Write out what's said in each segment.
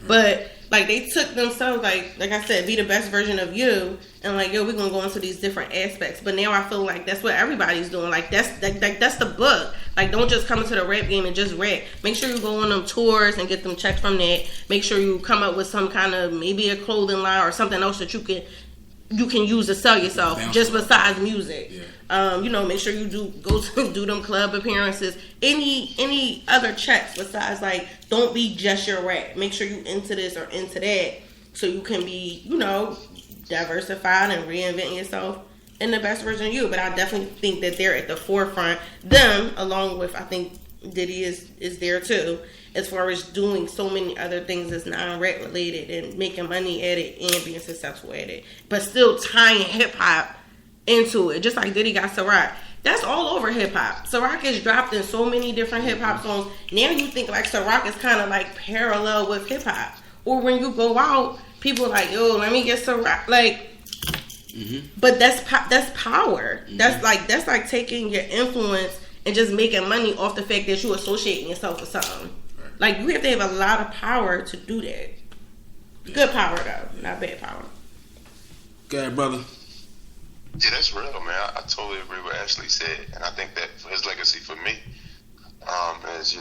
But like they took themselves like I said, be the best version of you, and like yo, we're gonna go into these different aspects. But now I feel like that's what everybody's doing. Like that's the book. Like don't just come into the rap game and just rap. Make sure you go on them tours and get them checks from that. Make sure you come up with some kind of maybe a clothing line or something else that you can use to sell yourself just besides music. Make sure you do them club appearances. Any other checks besides like don't be just your rap. Make sure you into this or into that so you can be, diversified and reinventing yourself in the best version of you. But I definitely think that they're at the forefront. Them along with I think Diddy is there too, as far as doing so many other things that's non-rap related and making money at it and being successful at it, but still tying hip hop into it. Just like Diddy got Ciroc. That's all over hip hop. Ciroc is dropped in so many different hip hop songs. Now you think like Ciroc is kind of like parallel with hip hop. Or when you go out, people are like, yo, let me get Ciroc. Like, but that's power. Mm-hmm. That's like taking your influence and just making money off the fact that you associating yourself with something. Right. Like you have to have a lot of power to do that. Good power though, not bad power. Go ahead, brother. Yeah, that's real, man. I totally agree with what Ashley said, and I think that his legacy for me is,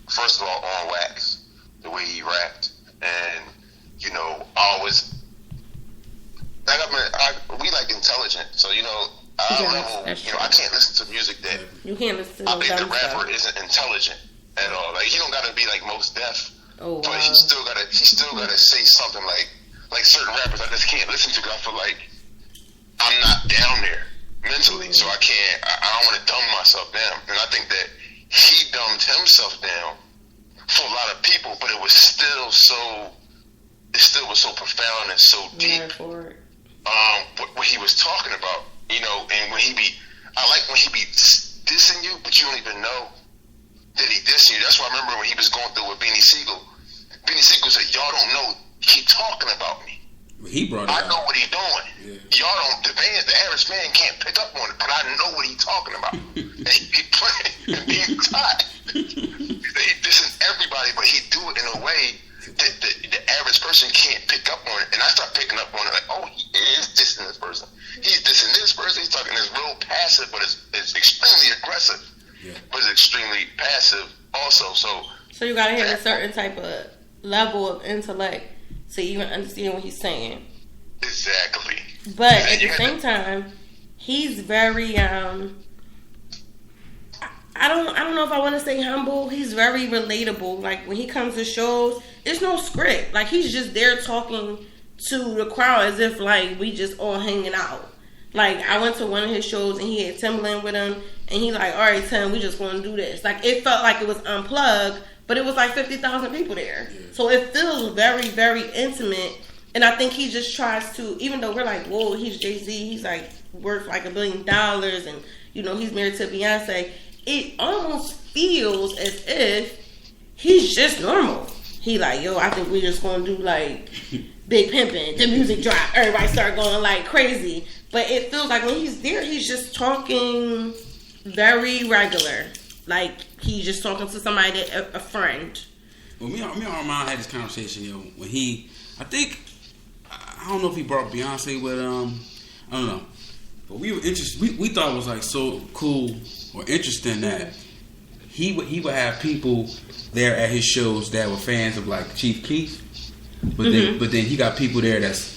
first of all, on wax, the way he rapped, and I always we like intelligent, so I can't listen to music that you can't listen to. I think the rapper isn't intelligent at all. Like he don't gotta be like Mos Def, but he still gotta say something like certain rappers I just can't listen to because I feel like I'm not down there mentally, so I don't want to dumb myself down. And I think that he dumbed himself down for a lot of people, but it still was so profound and so deep. What he was talking about, and I like when he be dissing you, but you don't even know that he dissing you. That's why I remember when he was going through with Beanie Siegel. Beanie Siegel said, "Y'all don't know he talking about me. He brought it I out. know what he doing. Yeah. Y'all don't. The average man can't pick up on it, but I know what he talking about. And he playing and being tight. He dissing everybody, but he do it in a way that the average person can't pick up on it. And I start picking up on it, like, oh, he is dissing this person. He's dissing this person. He's talking this real passive, but it's extremely aggressive. Yeah. But it's extremely passive also. So you gotta have a certain type of level of intellect to even understand what he's saying. Exactly. But at the same time, he's very I don't know if I want to say humble. He's very relatable. Like when he comes to shows, there's no script. Like he's just there talking to the crowd as if like we just all hanging out. Like I went to one of his shows and he had Timbaland with him, and he like, all right, Tim, we just gonna do this. Like it felt like it was unplugged, but it was like 50,000 people there. Yeah. So it feels very, very intimate. And I think he just tries to, even though we're like, whoa, he's Jay-Z, he's like worth like $1 billion, and he's married to Beyonce. It almost feels as if he's just normal. He like, yo, I think we just gonna do like Big Pimpin', the music drop, everybody start going like crazy. But it feels like when he's there, he's just talking very regular. Like he's just talking to somebody, a friend. Well, me and Armand had this conversation, when I don't know if he brought Beyonce with I don't know. But we were interested. We thought it was like so cool or interesting that he would have people there at his shows that were fans of like Chief Keef, but then he got people there that's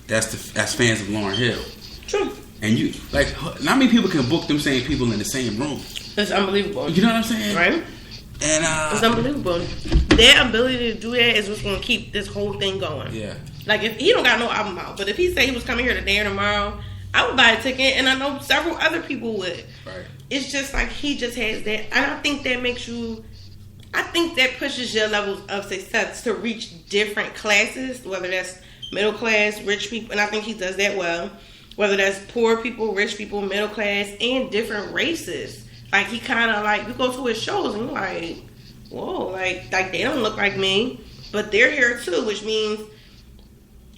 fans of Lauryn Hill. True. And you like not many people can book them same people in the same room. It's unbelievable. You know what I'm saying? Right. And it's unbelievable. Their ability to do that is what's going to keep this whole thing going. Yeah. Like if he don't got no album out, but if he say he was coming here today or tomorrow, I would buy a ticket, and I know several other people would. Right. It's just like he just has that, and I think that makes you. I think that pushes your levels of success to reach different classes, whether that's middle class, rich people, and I think he does that well. Whether that's poor people, rich people, middle class, and different races. Like he kind of like you go to his shows and you're like, whoa, like they don't look like me, but they're here too, which means.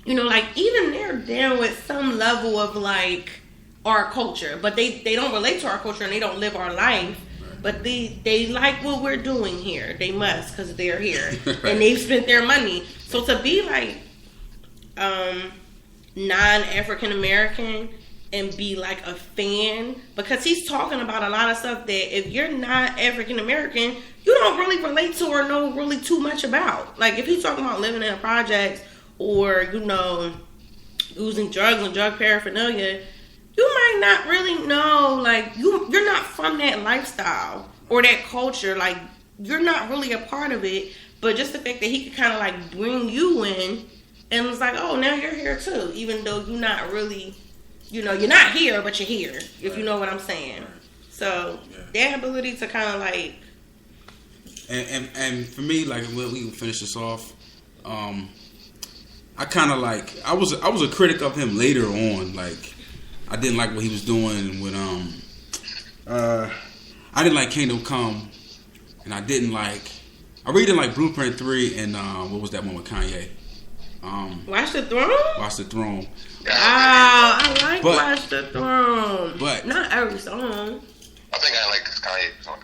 Like even they're down with some level of like our culture, but they don't relate to our culture and they don't live our life. Right. but they like what we're doing here. They must, because they're here. And they've spent their money. So to be like non-African American and be like a fan, because he's talking about a lot of stuff that if you're not African American, you don't really relate to or know really too much about. Like if he's talking about living in a project or, you know, using drugs and drug paraphernalia, you might not really know, like, you're not from that lifestyle or that culture. Like, you're not really a part of it. But just the fact that he could kind of, like, bring you in and it's like, oh, now you're here, too. Even though you're not really, you know, you're not here, but you're here, if you know what I'm saying. Right. So, that ability to kind of, like... And for me, like, when we finish this off, I kind of, like... I was a critic of him later on, like... I didn't like what he was doing with I didn't like Kingdom Come, and I really didn't like Blueprint 3 and what was that one with Kanye? Watch the Throne? Watch the Throne. Wow, I like Watch the Throne. But not every song. I think I like Kanye song.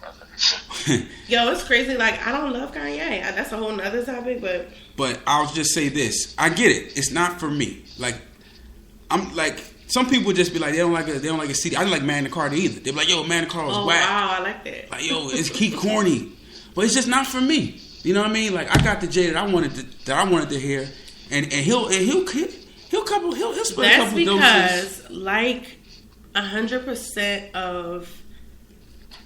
Yo, it's crazy. Like, I don't love Kanye. That's a whole nother topic, but I'll just say this. I get it. It's not for me. Like, I'm like... Some people just be like, they don't like a CD. I didn't like Magna Carta either. They be like, yo, Magna Carta was whack. Wow, I like that. Like, yo, it's corny. But it's just not for me. You know what I mean? Like, I got the J that I wanted to hear, and he'll split a couple doses. That's because, like, 100% of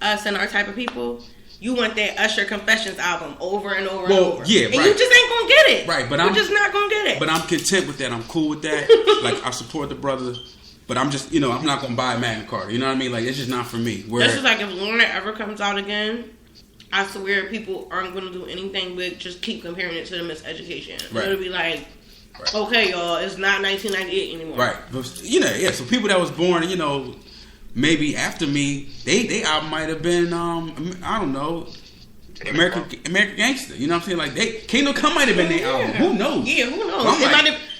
us and our type of people, you want that Usher Confessions album over and over and over. Yeah, and you just ain't gonna get it. Right, but you're just not gonna get it. But I'm content with that. I'm cool with that. Like, I support the brother. But I'm just, you know, I'm not going to buy a Magna Carta. You know what I mean? Like, it's just not for me. That's just like if Lorna ever comes out again, I swear people aren't going to do anything but just keep comparing it to the Miseducation. Right. It'll be like, okay, y'all, it's not 1998 anymore. Right. But, you know, yeah, so people that was born, you know, maybe after me, they album might have been, I don't know, American Gangster. You know what I'm saying? Like, Kingdom Come might have been their album. Who knows? Yeah, who knows?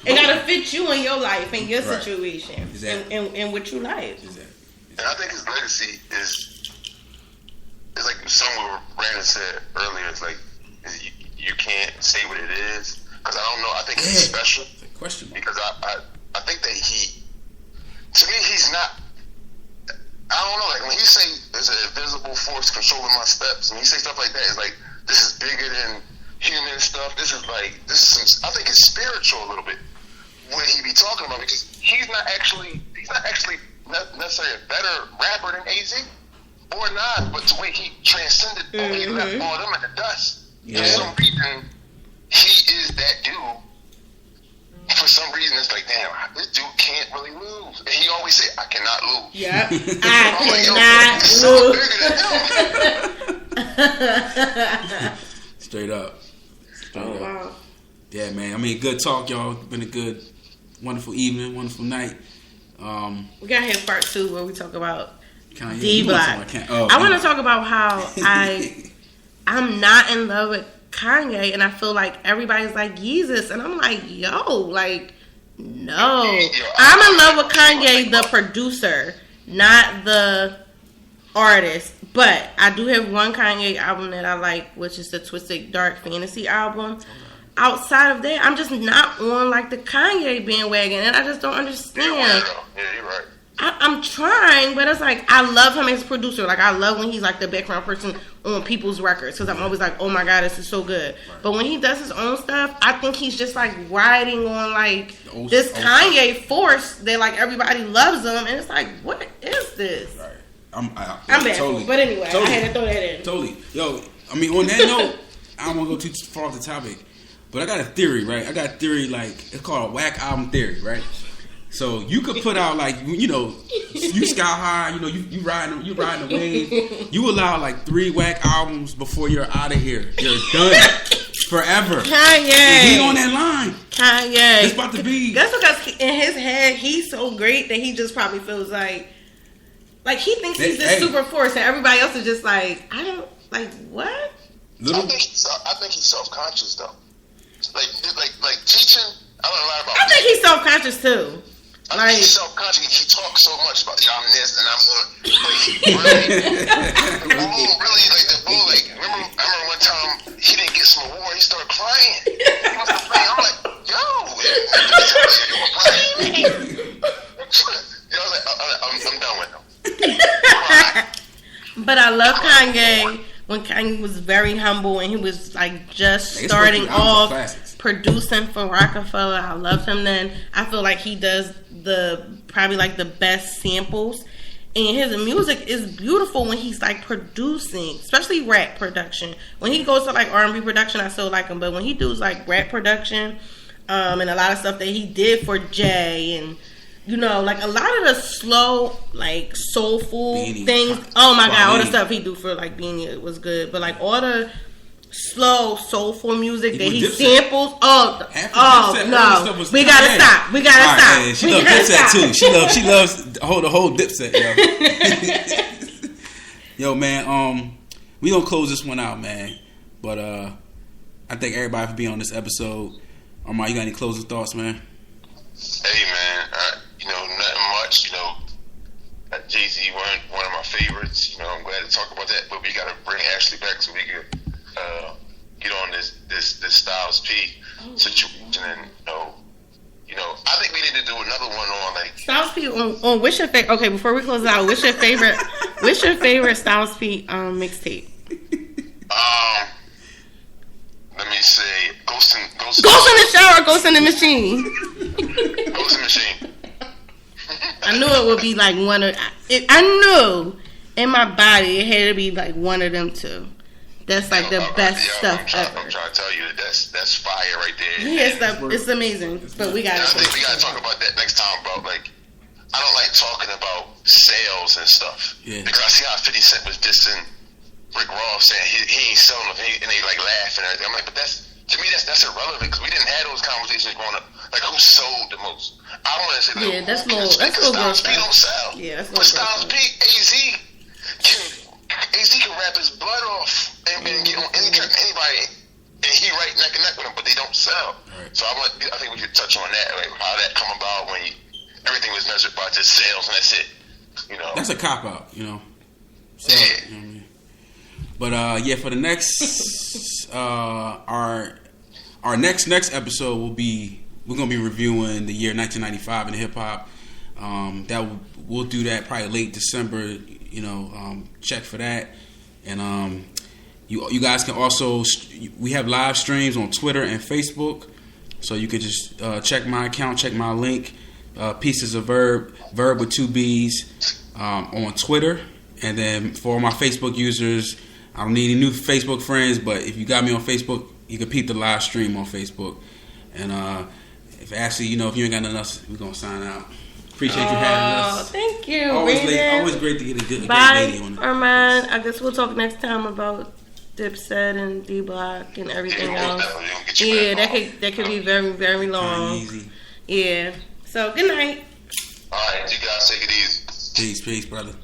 It gotta fit you in your life and your situation. Exactly. And what you like. Exactly. And I think his legacy is like somewhere Brandon said earlier. It's like you can't say what it is because I don't know. I think he's special. It's a question mark. Because I think that to me he's not. I don't know. Like when he say there's an invisible force controlling my steps, and he say stuff like that, it's like this is bigger than human stuff. This is some. I think it's spiritual a little bit. What he be talking about, because he's not actually necessarily a better rapper than AZ or not, but the way he transcended, he left all them in the dust. Yeah. For some reason, he is that dude. For some reason, it's like, damn, this dude can't really lose. And he always say, I cannot lose. Yep, I cannot lose. Straight up. Wow. Yeah, man. I mean, good talk, y'all. Been a good, wonderful evening, wonderful night. We got here part 2 where we talk about Kanye. D-Block. I want to talk about how I'm not in love with Kanye, and I feel like everybody's like Yeezus, and I'm like, yo, like, no. I'm in love with Kanye, the producer, not the artist. But I do have one Kanye album that I like, which is the Twisted Dark Fantasy album. Outside of that, I'm just not on like the Kanye bandwagon, and I just don't understand. Yeah, you're right. I'm trying, but it's like I love him as a producer. Like I love when he's like the background person on people's records because I'm always like, oh my god, this is so good. Right. But when he does his own stuff, I think he's just like riding on like this Kanye force that like everybody loves him, and it's like, what is this? Right. I'm baffled, totally, but anyway, I had to throw that in. Totally, yo. I mean, on that note, I don't want to go too far off the topic, but I got a theory, right? I got a theory like it's called a whack album theory, right? So you could put out like, you know, you Sky High, you know, you riding the wave. You allow like 3 whack albums before you're out of here. You're done forever. Kanye, he on that line. Kanye, it's about to be. That's because in his head he's so great that he just probably feels like he thinks he's this super force, and everybody else is just like, I don't like what. I think he's self-conscious though. Like teaching. I don't know a lot about. I think he's self-conscious too. I mean, he's self-conscious. He talks so much about, I'm this and I'm the bull, like, I remember one time he didn't get some award, he started crying. He was complaining. I'm like, yo, I'm done with him. But I love Kanye when Kanye was very humble and he was like just starting off producing for Rockefeller. I love him then. I feel like he does probably like the best samples, and his music is beautiful when he's like producing, especially rap production. When he goes to like R&B production, I still like him, but when he does like rap production, and a lot of stuff that he did for Jay, and you know, like a lot of the slow, like soulful Beanie, things. Oh my God, all the stuff he do for like Beanie was good, but like all the slow, soulful music that he samples. No, we gotta stop. We gotta stop. Yeah, she loves Dipset too. She loves the whole Dipset. Yo, man. We gonna close this one out, man. But I thank everybody for being on this episode. Omar, you got any closing thoughts, man? Hey, man. Nothing much. Jay-Z one of my favorites. I'm glad to talk about that. But we gotta bring Ashley back so we can get on this Styles P situation, and I think we need to do another one on like Styles P on what's your favorite? Okay, before we close it out, what's your favorite Styles P mixtape? Let me say Ghost in the Shower, Ghost in the Machine. Ghost in the Machine. I knew it would be like one of. I knew in my body it had to be like one of them two. That's like the best stuff ever. I'm trying to tell you that's fire right there. Yeah, it's amazing. But we gotta. I think we gotta talk about that next time, bro. Like, I don't like talking about sales and stuff because I see how 50 Cent was dissing Rick Ross saying he ain't selling them, and they like laugh and everything. I'm like, but that's irrelevant because we didn't have those conversations growing up. Like, who sold the most? I don't want to say that. That's little Styles P don't sell. Yeah, that's but Styles P, AZ can rap his blood off and get on anybody, and he right neck and neck with him, but they don't sell. Right. So I think we could touch on that, like how that come about when everything was measured by just sales and that's it. That's a cop out, So, yeah. You know what I mean? But for the next our next episode we're gonna be reviewing the year 1995 in hip hop. We'll do that probably late December. Check for that. And you guys can also, we have live streams on Twitter and Facebook, so you can just check my account, check my link, Pieces of Verb with 2 B's on Twitter. And then for my Facebook users, I don't need any new Facebook friends, but if you got me on Facebook, you can peep the live stream on Facebook. And if Ashley, if you ain't got nothing else, we're gonna sign out. Appreciate you having us. Thank you. Always great to get a great lady on it. Armand, I guess we'll talk next time about Dipset and D-Block and everything else. Yeah, that could be very, very long. Easy. Yeah. So good night. All right, you guys take it easy. Peace, brother.